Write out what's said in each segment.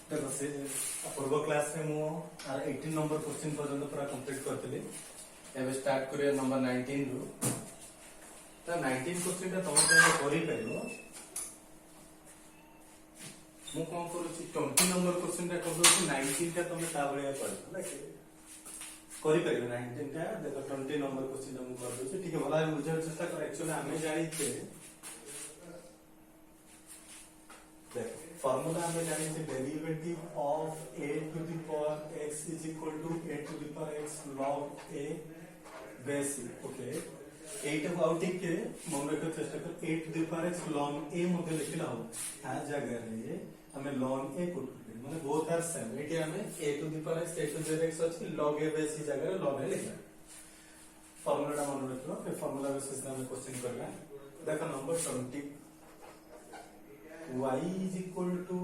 देखो से पूर्व क्लास में मु 18 नंबर क्वेश्चन पर्यंत पूरा कंप्लीट करथिली। एबे स्टार्ट करिया नंबर 19 रु। तो 19 क्वेश्चन ता तम पे करि परिबो। मु कोन करूची 20 नंबर क्वेश्चन ता करू 19 ता तमे ता बळिया पढ करि परिबो 19 ता देखो 20 नंबर क्वेश्चन ता मु कर दोची ठीक है भला बुझार चेष्टा कर। एक्चुअली हमें जानि छे फॉर्मूला हमें जानी है derivative of a to the power x is equal to a to the power x log a base okay एटा को आउट के मन रखो चेष्टा कर a to the power x log a मध्ये लिखला हो आ जगह रे हमें log a पुट कर माने बोथ आर सेम एटी हमें a to the power x a to the x अछि log a बेस जगह रे log a लिखला फॉर्मूला मन रखो ए फॉर्मूला बेसिस पे हमें क्वेश्चन करना। देखो number 20 y is equal to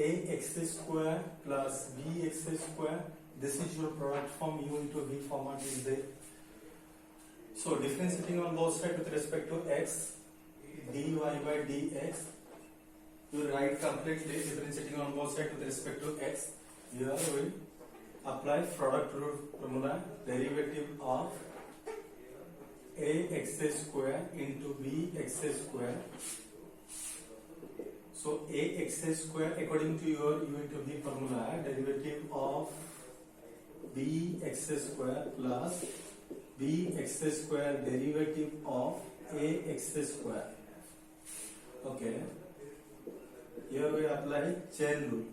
ax square plus bx square. This is your product form. U into v format is there. So differentiating on both sides with respect to x, dy by dx. You write completely differentiating on both sides with respect to x. Here we will apply product rule formula. Derivative of ax square into bx square. So ax square according to your u into v formula, derivative of bx square plus bx square derivative of ax square. Okay. Here we apply chain rule.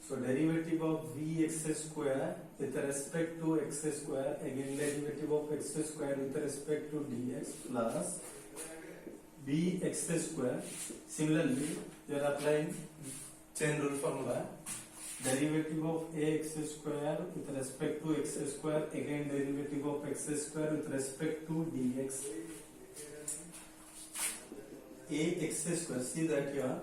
So derivative of bx square with respect to x square, again derivative of x square with respect to dx plus bx square. Similarly, we are applying chain rule formula. Derivative of ax square with respect to x square, again derivative of x square with respect to dx. Ax square, see that here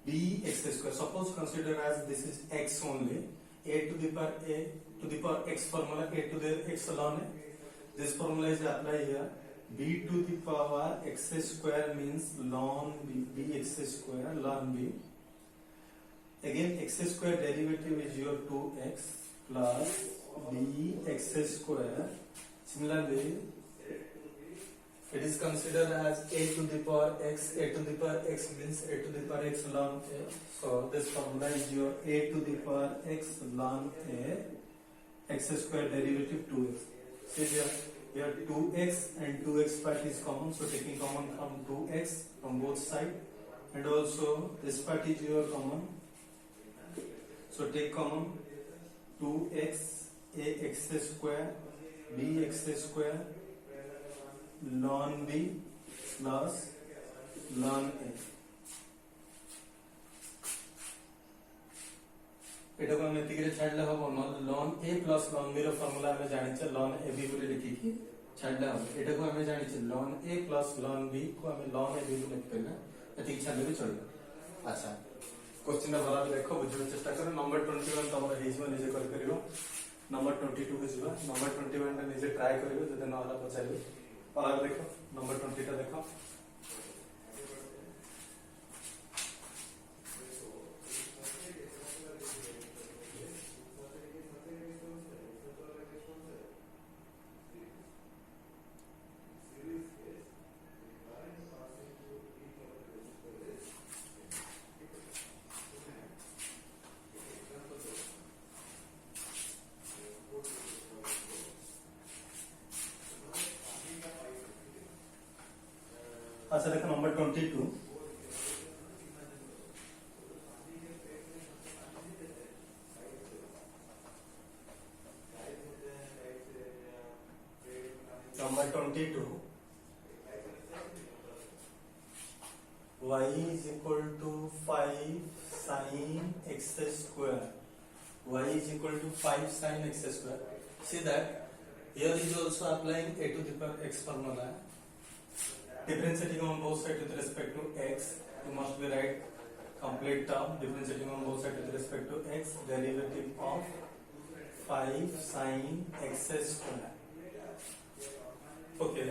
bx square. Suppose consider as this is x only. A to the power x formula, a to the x ln a. This formula is applied here. B to the power x square means ln b, bx square ln b. Again x square derivative is your 2x plus bx square. Similarly, it is considered as a to the power x. A to the power x means a to the power x ln a. So this formula is your a to the power x ln a. X square derivative 2x. See here 2x and 2x part is common, so taking common from 2x from both sides, and also this part is your common, so take common 2x ax square bx square ln b plus ln a. एटा को हम एतिके छाडला हो ln a plus ln b रो formula हमें जानि छ ln a b बोले लिखि कि छाडला हो। एटा को हमें जानि छ ln a plus ln b को हमें ln a b बोले लिख करना एतिके छाडले भी चलबो। अच्छा क्वेश्चन भरा देखो बुझियो चेष्टा करो। नंबर 21 तमर हे जीवन निजे कर करियो। नंबर 22 को जीवा नंबर 21 ता निजे ट्राई करियो जदे न होला पचारियो। और देखो नंबर 20 ता देखो। अच्छा देखो number 22 number 22 y is equal to 5 sin x square. Y is equal to 5 sin x square. See that here is also applying a to the power x formula. Differentiating on both sides with respect to x, you must be right complete term. Differentiating on both sides with respect to x, derivative of 5 sin x square. Okay,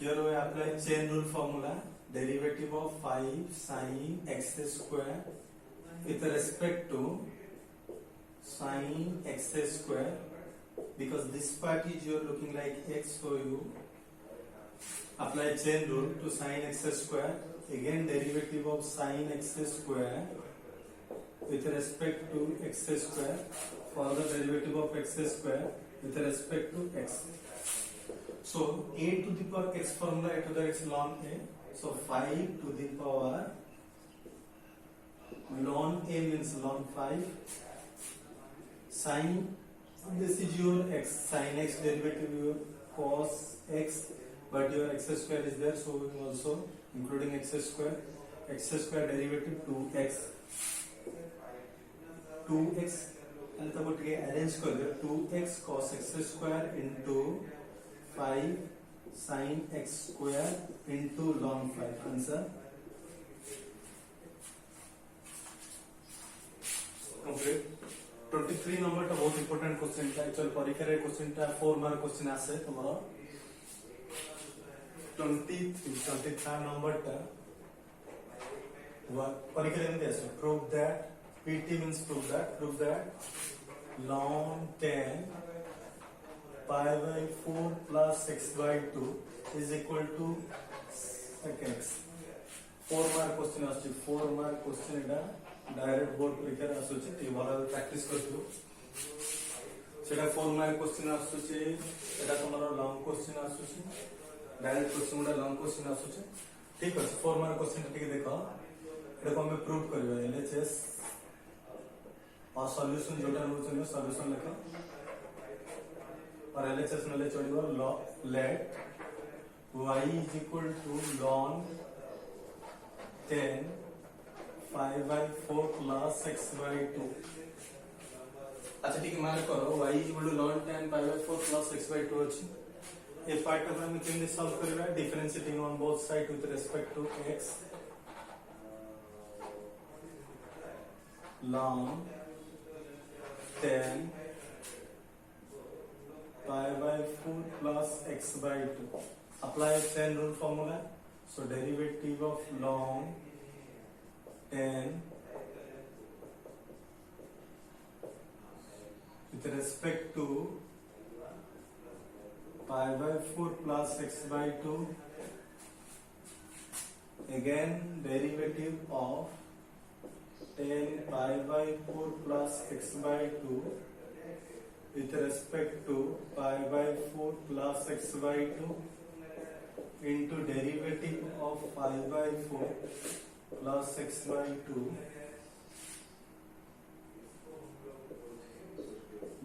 here we apply chain rule formula. derivative of 5 sin x square with respect to sin x square, because this part is you're looking like x, so you apply chain rule to sin x square. Again derivative of sin x square with respect to x square, further derivative of x square with respect to x. So a to the power x formula, a to the x ln a. So 5 to the power ln a means ln 5 sin, this is your x, sin x derivative your cos x, but your x square is there, so we also including x square derivative 2x and the arrange कर दो 2x cos x square into 5 sin x square into ln 5. Answer complete. 23 number टा बहुत important question था, actual परीक्षा रे question टा 4 mark question आसे तुम्हारा 23 नंबर टा परीक्षा रे आसे prove that PT means prove that ln 10 pi by 4 plus x by 2 is equal to x. 4 mark question आसे 4 mark question एटा डायरेक्ट बोर्ड परीक्षा आसुचे ती वाला प्रैक्टिस करथु सेटा 4 मार्क क्वेश्चन आसुचे एटा तमरो लॉन्ग क्वेश्चन आसुचे डायरेक्ट क्वेश्चन उडा लॉन्ग क्वेश्चन आसुचे ठीक अछि 4 mark question टिके देखो एटा को हम प्रूव करबा एलएचएस और सॉल्यूशन जोटा होचनो सॉल्यूशन लिखो और एलएचएस नले चलिबो let y is equal to ln 10 5 by 4 plus x by 2. अच्छा ठीक है मार्क करो y is equal to ln 10 pi by 4 plus x by 2 अछि ए पार्ट को हम केमने सॉल्व करबा differentiating on both side with respect to x ln 10 pi by 4 plus x by 2. Apply chain rule formula. So derivative of ln 10 with respect to pi by 4 plus x by 2, again derivative of 10 pi by 4 plus x by 2 with respect to pi by 4 plus x by 2 into derivative of pi by 4 plus x by 2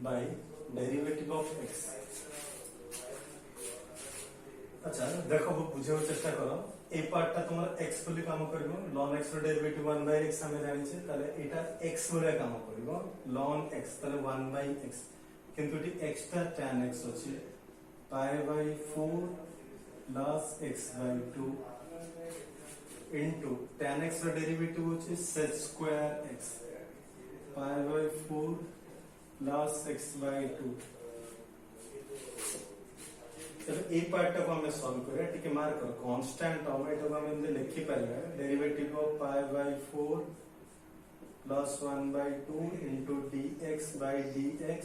by derivative of x. अच्छा देखो बुझे चेष्टा करो ए part टा तुम्हारा x बोली काम करिवो ln x रो डेरिवेटिव 1 by x हमें जानि छै ताले एटा x बोले काम करिवो ln x ताले 1 by x किंतु एटी x टा tan x अछि pi by 4 plus x by 2 into tan x रो डेरिवेटिव होछि sec square x pi by 4 plus x by 2. चलो ए पार्ट को हमें सॉल्व करिया ठीक है मार्क करो कांस्टेंट टर्म एटा को हम लिखि परिबा derivative of pi by 4 plus 1 by 2 into dx by dx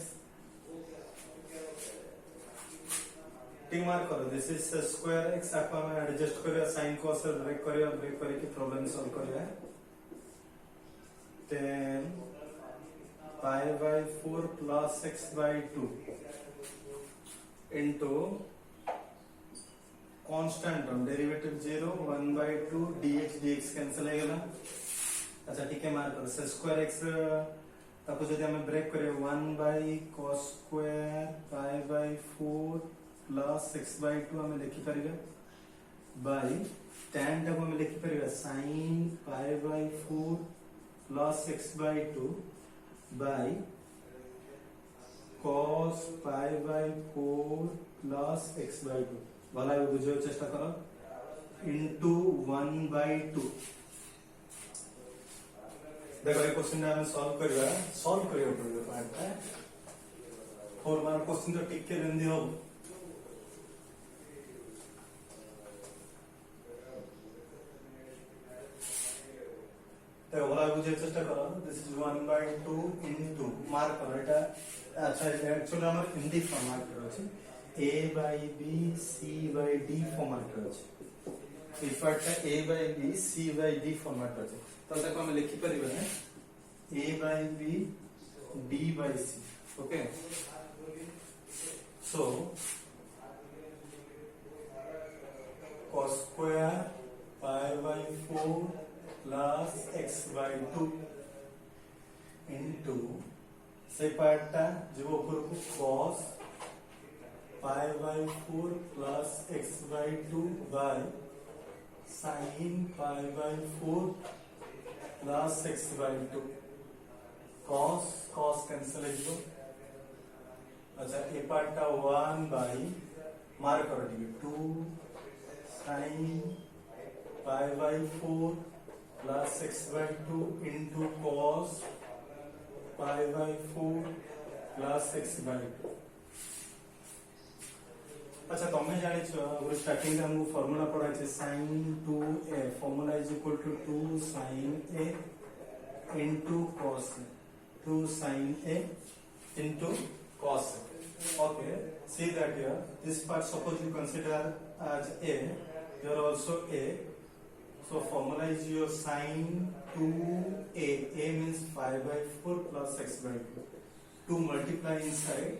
ठीक मार्क करो दिस इज स्क्वायर x आपा में एडजस्ट करिया sin cos ब्रेक करके प्रॉब्लम सॉल्व करिया 10 pi by 4 plus x by 2 into constant term derivative 0 1 by 2 dx cancel हो गला. अच्छा ठीक है मार्क करो स्क्वायर x ताको जदि हमें ब्रेक करे 1 by cos square pi by 4 plus x by 2 हमें लिखि परिबे by tan टाको हमें लिखि परिबे sin pi by 4 plus x by 2 by cos pi by 4 plus x by 2 वाला बुझे चेष्टा करो into 1 by 2. देखो ये क्वेश्चन हम सॉल्व करियो पड़िबे पार्ट है 4 मार्क क्वेश्चन तो टिक के रंदी हो तो ओला बुझे चेष्टा करो दिस इज 1/2 इनटू मार्क करो एटा अच्छा एक्चुअली हमर हिंदी फॉर्म मार्क करो अछि a/b c/d फॉर्म मार्क करो अछि इस पार्ट का a/b c/d फॉर्म मार्क करो अछि तो ताको हम लिखि परिबे a/b d/c okay so cos square pi by 4 plus x by 2 into से पार्टा जो ऊपर को cos pi by 4 plus x by 2 by sin pi by 4 plus x by 2 cos cancel हो अच्छा ए पार्टा 1 by मार्क करो ठीक 2 sin pi by 4 plus x by 2 into cos pi by 4 plus x by 2 अच्छा तमे जानि छ अगर स्टार्टिंग में हम फार्मूला पढ़ा छै sin 2a formula is equal to 2 sin a into cos a 2 sin a into cos a okay see that here this part suppose you consider as a here also a so formula is your sin 2a a means 5 by 4 plus x by 2 2 multiply inside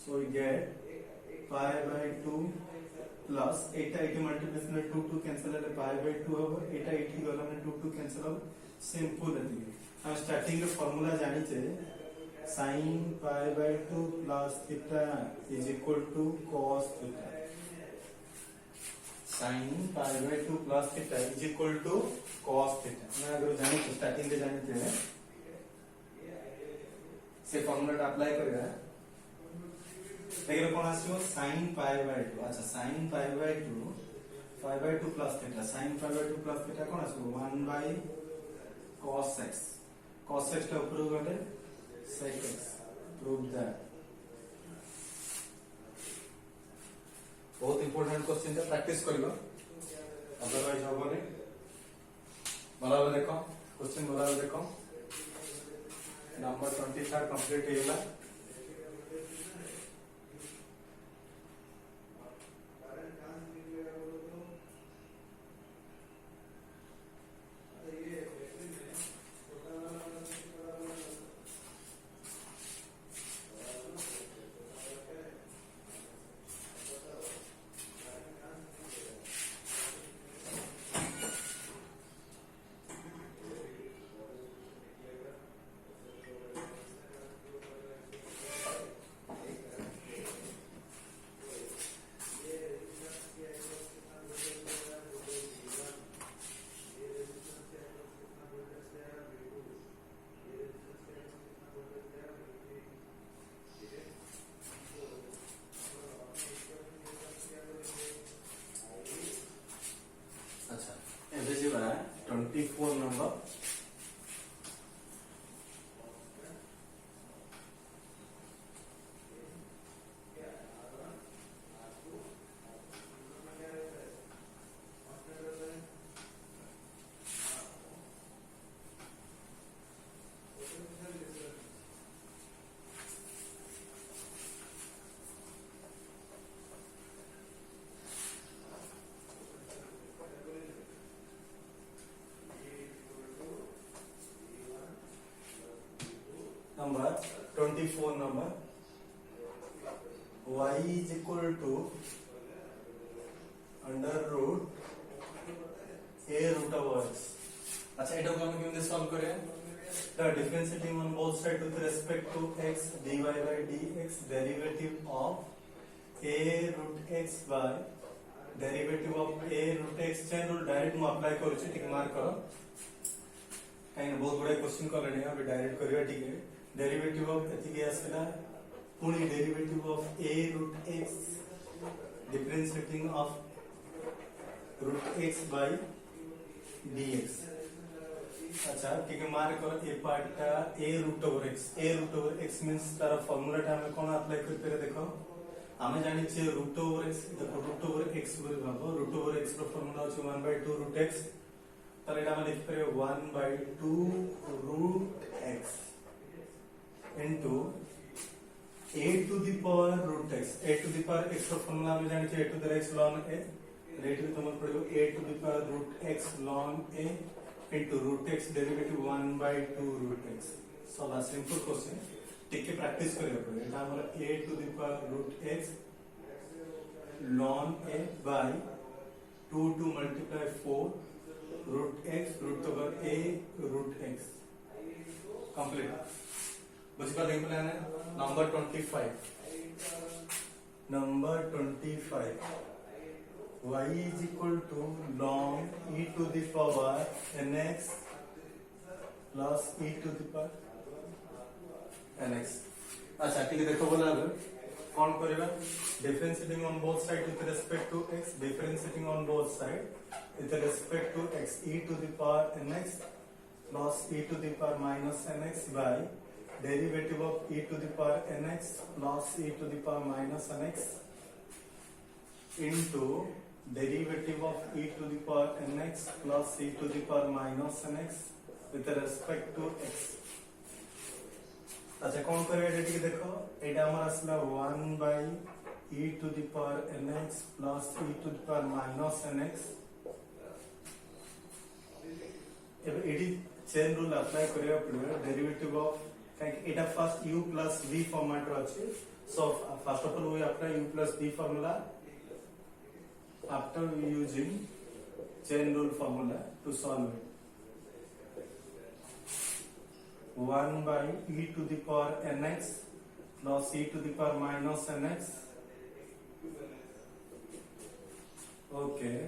so we get 5 by 2 plus 8 multiplication में 2 cancel है 5 by 2 होगा 8 गला में 2 cancel हो simple है हम starting के formula जानी चाहिए sin pi by 2 plus theta is equal to cos theta sin pi by 2 plus theta is equal to cos theta मैं अगर जानी तो स्टार्टिंग के जानी थे से फार्मूला अप्लाई करेगा देखिए कौन आसियो sin pi by 2 अच्छा sin pi by 2 plus theta sin pi by 2 plus theta कौन आसियो 1 by cos x का ऊपर गले sec x prove that बहुत इंपोर्टेंट क्वेश्चन है प्रैक्टिस करियो अदरवाइज होबो नै बराबर देखो क्वेश्चन बराबर देखो नंबर 25 कंप्लीट हेला अच्छा एबे जे बा 24 number number 24 number y is equal to under root a root of x अच्छा एटा को हम केमते सॉल्व करें the differentiating on both sides with respect to x dy by dx derivative of a root x by derivative of a root x chain rule direct मु apply करू छी ठीक mark करो काहे बहुत बड़ा क्वेश्चन कर लेनी है डायरेक्ट करिया ठीक है डेरिवेटिव ऑफ एति के आसला पुनी derivative of a root x differentiating of root x by dx अच्छा ठीक है मार्क करो ए पार्ट का a root over x means Tara formula टा हम कोन अप्लाई कर पे देखो हमें जानि छे root over x देखो root over x बोल भाबो root over x रो फार्मूला अछि 1/2 root x তাহলে এটা আমরা লিখতে পারি 1/2 root x into a to the power root x. a to the power x का फॉर्मूला हम जानते हैं a to the x ln a. Rate भी तुम पढ़ो a to the power root x ln a into root x derivative 1/2 root x. So la simple question. टिके practice करियो पड़े. এটা আমরা a to the power root x ln a by 2 to multiply 4 root x root over a root x. Complete. बुझिपा देख plan है number 25. Number 25. Y is equal to ln e to the power nx plus e to the power nx. अच्छा ठीक है देखो बोला अब कौन करेगा differentiating on both sides with respect to x differentiating on both sides with respect to x e to the power nx plus e to the power minus nx by derivative of e to the power nx plus e to the power minus nx into derivative of e to the power nx plus e to the power minus nx with respect to x. अच्छा कौन करेगा এটা ঠিক দেখো এটা আমার আসলে 1 by e to the power nx plus e to the power minus nx अब एडी चेन रूल अप्लाई करिया पड़िबो डेरिवेटिव ऑफ এটা first u plus v format আছে so first of all we apply u plus v formula after using chain rule formula to solve it 1 by e to the power nx plus e to the power minus nx okay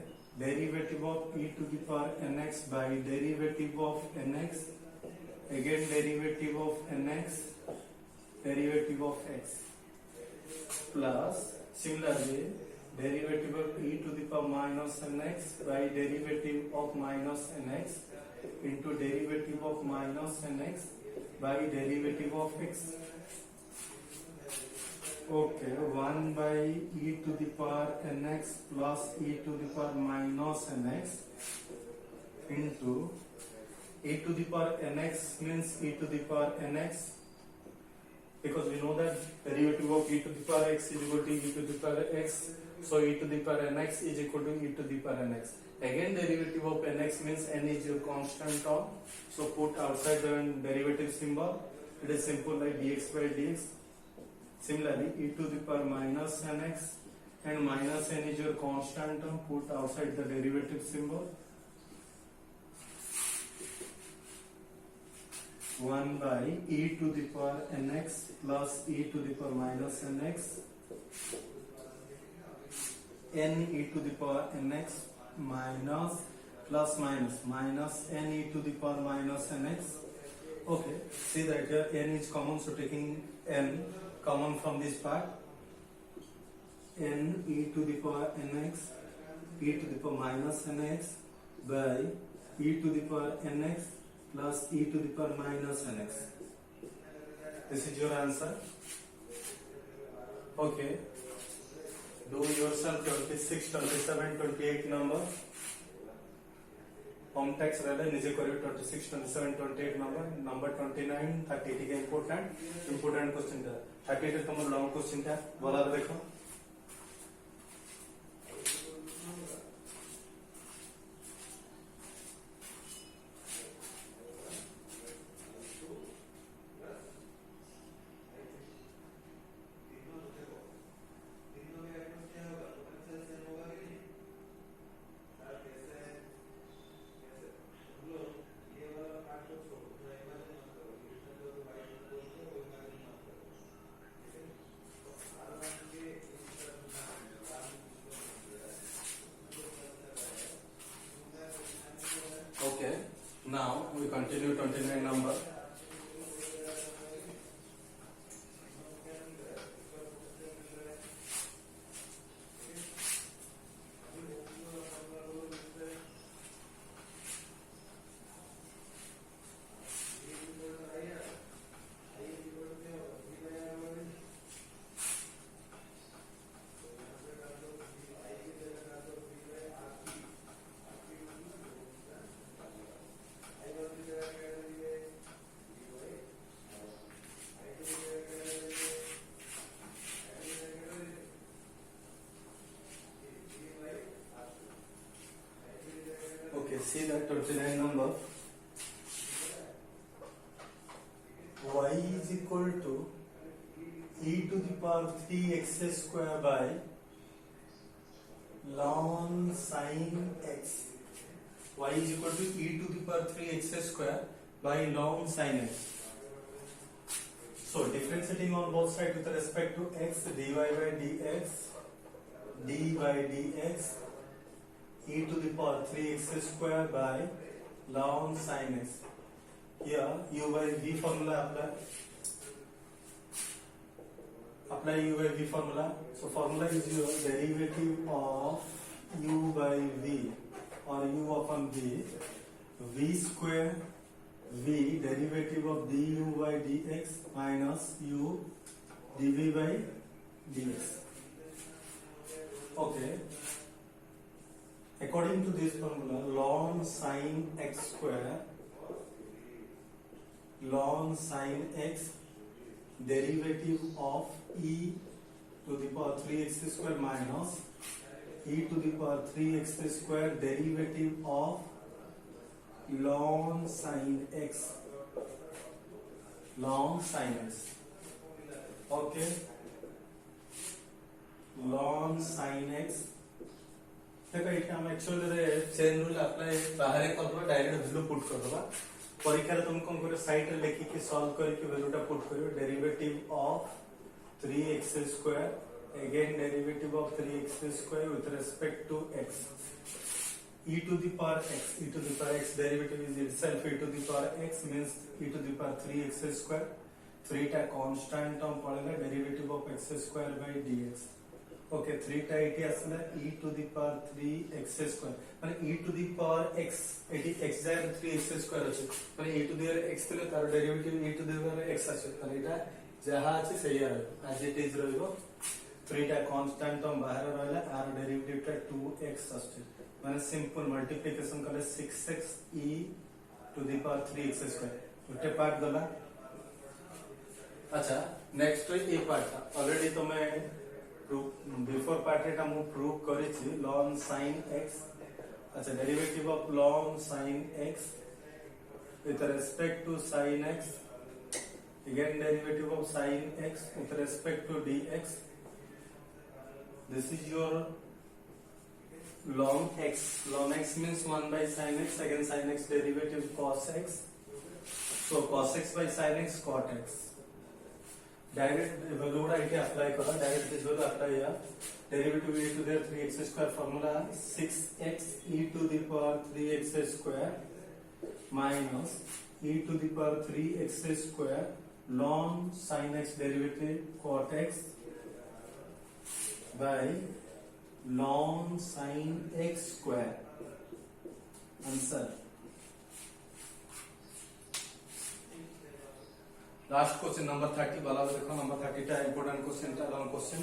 derivative of e to the power nx by derivative of nx again derivative of nx derivative of x plus similarly derivative of e to the power minus nx by derivative of minus nx into derivative of minus nx by derivative of x. Okay, 1 by e to the power nx plus e to the power minus nx into e to the power nx means e to the power nx because we know that derivative of e to the power x is equal to e to the power x, so e to the power nx is equal to e to the power nx. Again derivative of nx means n is your constant term, so put outside the derivative symbol, it is simple like dx by dx. Similarly e to the power minus nx and minus n is your constant term, put outside the derivative symbol. 1 by e to the power nx plus e to the power minus nx n e to the power nx minus plus minus minus n e to the power minus nx. Okay, see that here n is common, so taking n common from this part, n e to the power nx e to the power minus nx by e to the power nx plus e to the power minus nx. This is your answer. Okay, do yourself 26, 27, 28 number. Home tax rather निजे करियो 26, 27, 28 number 29, 30 ठीक है important question था 38 तुम long question था बोला देखो. Okay, now we continue 29 number. see that 29 number. Y is equal to e to the power 3x square by ln sin x. Y is equal to e to the power 3x square by ln sin x. So differentiating on both sides with respect to x, dy by dx, d by dx, e to the power 3x square by ln sin x. Here u by v formula apply u by v formula. So formula is your derivative of u by v or u upon v square v derivative of du by dx minus u dv by dx. Okay, according to this formula, ln sin x square ln sin x derivative of e to the power 3x square minus e to the power 3x square derivative of ln sin x ln sin x. Okay, ln sin x देखो ये हम actually रे chain rule apply बाहर कर direct value put कर दबा परीक्षा रे तुम कोन करे साइड रे लिखि के सॉल्व करके वैल्यूटा पुट करियो derivative of 3x square again derivative of 3x square with respect to x e to the power x derivative is itself e to the power x means e to the power 3x square 3 टा constant term पड़ेगा derivative of x square by dx. Okay 3 टा इटी आसला e to the power 3x square माने e to the power x eighty x जाय 3x square अछि माने e to the power x तले तार derivative e to the power x अछि माने एटा जहा अछि सही रहबो एज इट इज रहबो 3 टा कांस्टेंट टर्म बाहर रहला आर डेरिवेटिव टा 2x अछि माने सिंपल मल्टीप्लिकेशन करे 6x e to the power 3x square उटे पार्ट गला. अच्छा नेक्स्ट ए पार्ट ऑलरेडी तो मैं बिफोर पार्ट रे हम प्रूव करे छी ln sin x. अच्छा derivative of ln sin x with respect to sin x again derivative of sin x with respect to dx. This is your ln x. Ln x means 1 by sin x, again sin x derivative cos x. So cos x by sin x cot x. Direct value इटे apply करो. Direct this value apply या derivative e to the 3x square formula 6x e to the power 3x square minus e to the power 3x square ln sin x derivative cot x by ln sin x square. Answer. Last question number 30 वाला देखो. Number 30 टा important question टा long question.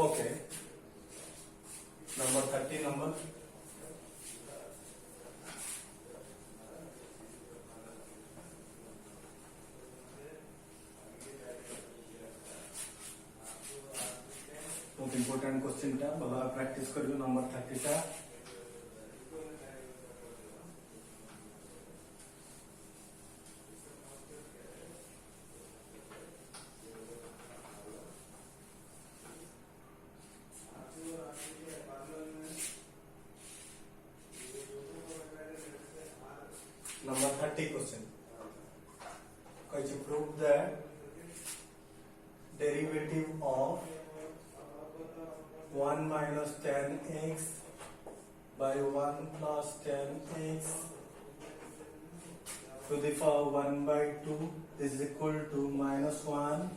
Okay. Number 30 number. बहुत important question टा बाबा practice करियो number 30 टा. Number 30 question. Can you prove that derivative of 1 minus 10x by 1 plus 10x to the power 1 by 2 is equal to minus 1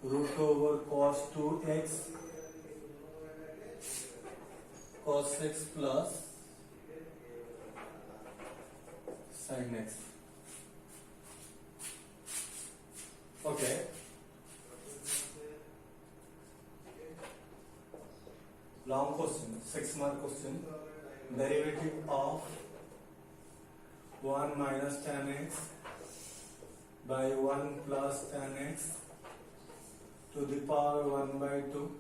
root over cos 2x cos x plus sin x. Okay. Long question, 6-mark question. Derivative of 1 minus tan x by 1 plus tan x to the power 1 by 2.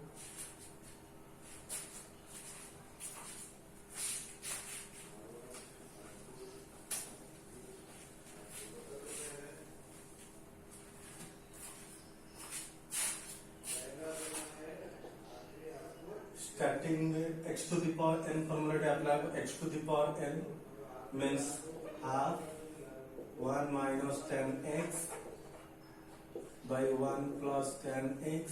Starting with x to the power n formula to apply, x to the power n means half 1 minus tan x by 1 plus tan x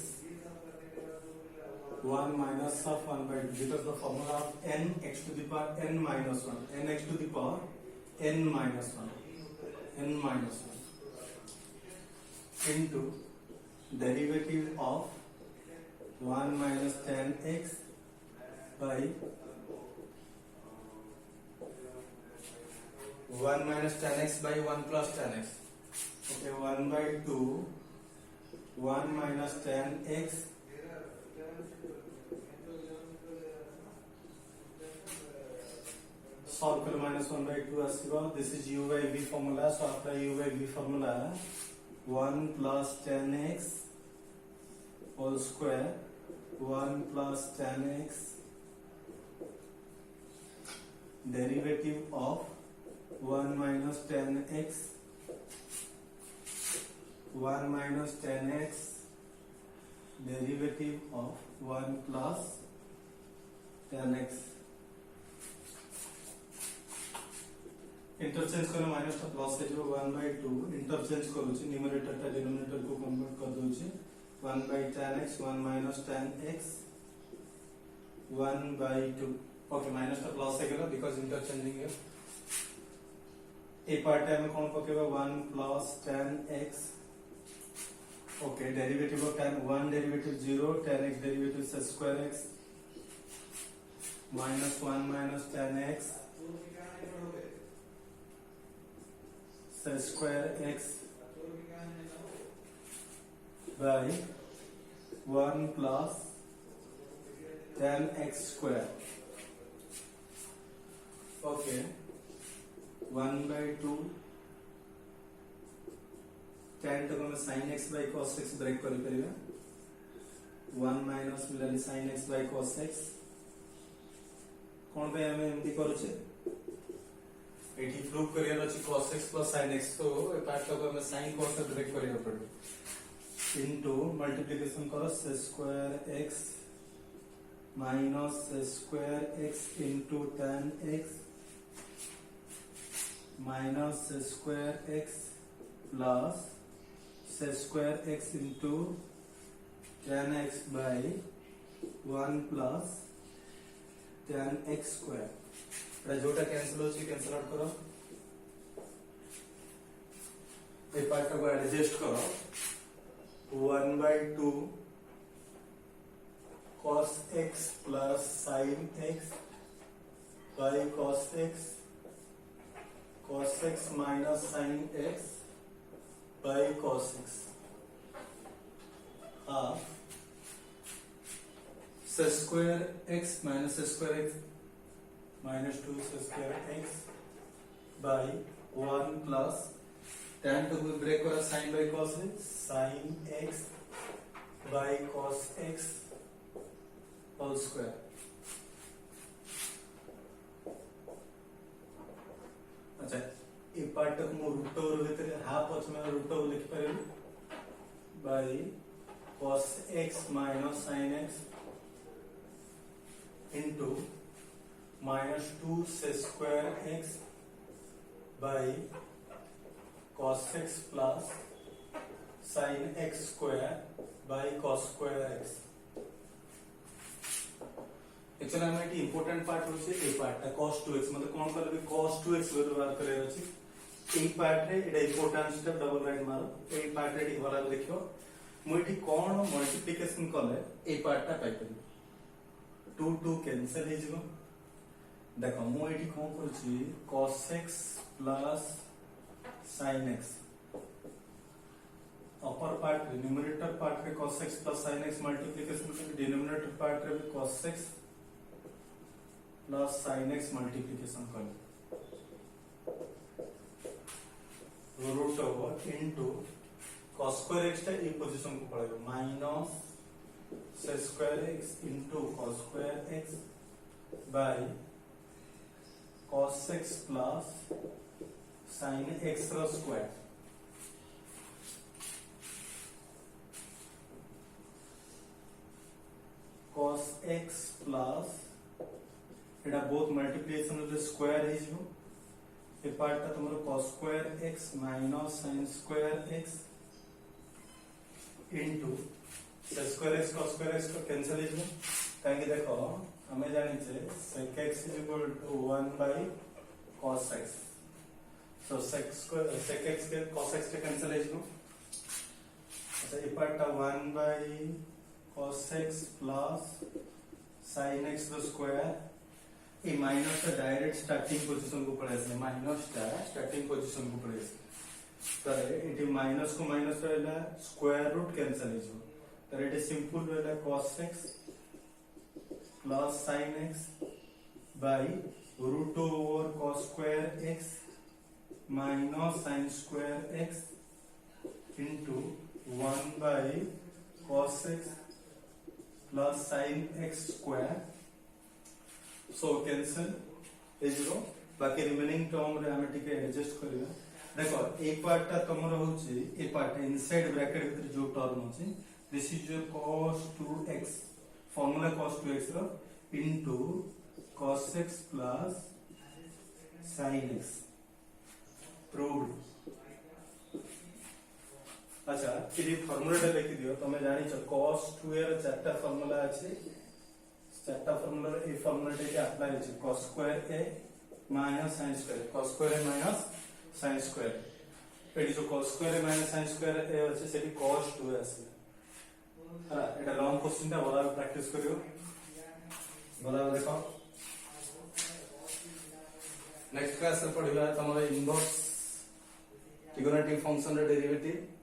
1 minus of 1 by 2, because the formula of n x to the power n minus 1, n x to the power n minus 1 into derivative of 1 minus tan x by 1 minus tan x by 1 plus tan x. Okay, 1 by 2 1 minus tan x solve karo minus 1 by 2 asiba. This is u by v formula, so after u by v formula 1 plus tan x whole square 1 plus tan x derivative of 1 minus tan x 1 minus tan x derivative of 1 plus tan x. Interchange करो minus टा plus है जो 1 by 2 interchange करू छी numerator टा denominator को convert कर दउ छी 1 by tan x 1 minus tan x 1 by 2. Okay minus टा प्लस है गेला बिकॉज़ इंटरचेंजिंग है. ए पार्ट टाइम में कौन पकेबा 1 plus tan x. Okay derivative of tan 1 derivative 0 tan x derivative sec square x minus 1 minus tan x sec square x by 1 plus tan x square. Okay, 1 by 2 tan to हम sin x by cos x break करी परिबा 1 minus मिलली sin x by cos x कोन पे हमें MD करू छे एठी prove career अछि cos x plus sin x, तो ए पार्ट को हमें sin cos से ब्रेक करियर पड़ो इनटू मल्टीप्लिकेशन करो से स्क्वायर x minus से square x into tan x minus से स्क्वायर x plus से square x into tan x by 1 plus tan x square. जोटा कैंसिल हो कैंसिल आउट करो ए पार्ट को एडजस्ट करो 1 by 2 cos x plus sin x by cos x minus sin x by cos x half square x minus square x minus 2 square x by 1 plus tan to break करो sin by cos x sin x by cos x whole square. अच्छा ये part तक मु root over भीतर half अछि में root over लिख परबे bye cos x minus sin x into minus 2 square x by cos x plus sin x square by cos square x. Actually हमें एटी इंपोर्टेंट पार्ट होचे ए part cos 2x मतलब कोन करबे cos 2x व्यवहार करे अछि ए part रे एटा important step double right मारो ए part रे ठीक वाला देखियो मु एटी कोन मल्टीप्लिकेशन कले ए पार्ट ता पाइ परबे 2 2 कैंसिल हे जिवो देखो मु एठी कोन करछि cos x plus sin x upper part numerator part रे cos x plus sin x multiplication करके डिनोमिनेटर पार्ट रे भी cos x plus sin x multiplication कर root over into cos square x टा ए पोजीशन को पड़ेगा minus sin square x into cos square x by cos x plus sin x row square cos x plus Etah both multiplication रे square हे जो ए part ता तुमरो cos square x minus sin square x into sin square x cos square x को cancel हो काहे देखो हमें जानि छे sec x is equal to 1 by cos x so sec x के cos x के कैंसिल हो अच्छा ए पार्ट ता 1 by cos x plus sin x the square A minus का डायरेक्ट स्टार्टिंग पोजीशन को पड़े से माइनस टा स्टार्टिंग पोजीशन को पड़े तो इट माइनस को माइनस रहला स्क्वायर रूट कैंसिल हो तो इट सिंपल रहला cos x plus sin x by root over cos square x minus sin square x into 1 by cos x plus sin x square so cancel is 0 बाकी remaining term रे हमें टिके adjust करिया देखो एक part ता तमरो होची ए पार्ट इनसाइड ब्रैकेट भीतर जो टर्म होची this is your cos 2x formula cos 2x रो into cos x plus sin x proved अच्छा इदी फार्मूला टा लिखि दियो तमे जानि छ cos 2 एर चारटा फार्मूला अछि चारटा फार्मूला ए फार्मूला टे अप्लाई अछि cos square a minus sin square cos square a minus sin square एडी जो cos square a minus sin square a अछि सेठी cos 2 आसी हां एटा लॉन्ग क्वेश्चन ता बराबर प्रैक्टिस करियो बराबर देखो नेक्स्ट क्लास रे पढिबा तमरो इनवर्स ट्रिगोनोमेट्रिक फंक्शन रे डेरिवेटिव